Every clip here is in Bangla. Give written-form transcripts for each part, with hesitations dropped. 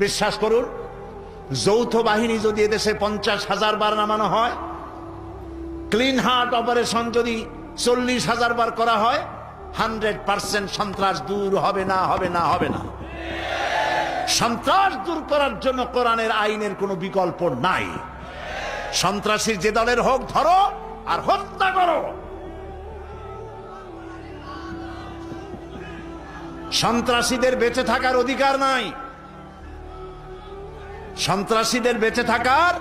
বিশ্বাস করুন, যৌথ বাহিনী যদি এদেশে 50,000 বার নামানো হয়, ক্লিন হার্ট অপারেশন যদি 40,000 বার করা হয়, 100% সন্ত্রাস দূর হবে না, হবে না, হবে না। সন্ত্রাস দূর করার জন্য কোরআনের আইনের কোনো বিকল্প নাই। সন্ত্রাসী যে দলের হোক ধরো আর হত্যা করো। সন্ত্রাসীদের বেঁচে থাকার অধিকার নাই। সন্ত্রাসীদের বেঁচে থাকার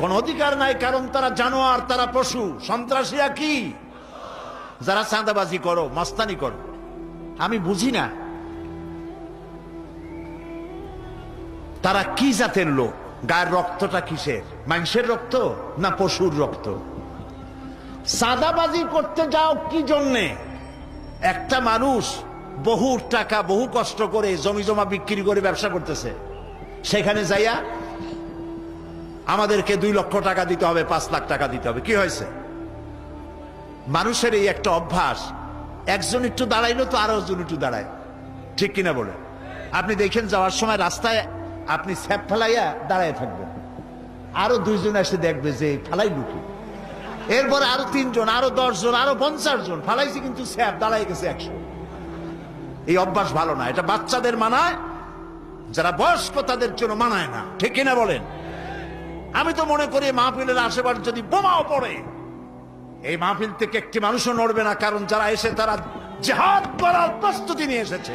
কোন অধিকার নাই, কারণ তারা জানোয়ার, তারা পশু। সন্ত্রাসীরা কি? যারা চাঁদাবাজি করো, মাস্তানি করো। আমি বুঝি না তারা কি জাতের লোক, গায়ের রক্তটা কিসের, মানুষের রক্ত না পশুর রক্ত? চাঁদাবাজি করতে যাও কি জন্যে? একটা মানুষ বহু টাকা বহু কষ্ট করে জমি জমা বিক্রি করে ব্যবসা করতেছে, সেখানে যাইয়া আমাদেরকে 2 লক্ষ টাকা দিতে হবে, 5 লাখ টাকা দিতে হবে। কি হয়েছে? মানুষের এই একটা অভ্যাস, একজন একটু দাঁড়াইলো তো আরো জন একটু দাঁড়ায়, ঠিক কিনা বলে? আপনি দেখেন যাওয়ার সময় রাস্তায় আপনি স্যাপ ফেলাইয়া দাঁড়ায় থাকবেন, আরো 2 জন এসে দেখবে যে ফেলাই লুকি, এরপরে আরো 3 জন, আরো 10 জন, আরো 50 জন ফালাইছে, কিন্তু স্যাপ দাঁড়াই গেছে 100। এই অভ্যাস ভালো না, এটা বাচ্চাদের মানায়, যারা বয়স্ক তাদের জন্য মানায় না, ঠিক কিনা বলেন? আমি তো মনে করি মাহফিলের আশেপাশে যদি বোমাও পড়ে, এই মাহফিল থেকে একটি মানুষও নড়বে না, কারণ যারা এসে তারা জিহাদ করার প্রস্তুতি নিয়ে এসেছে।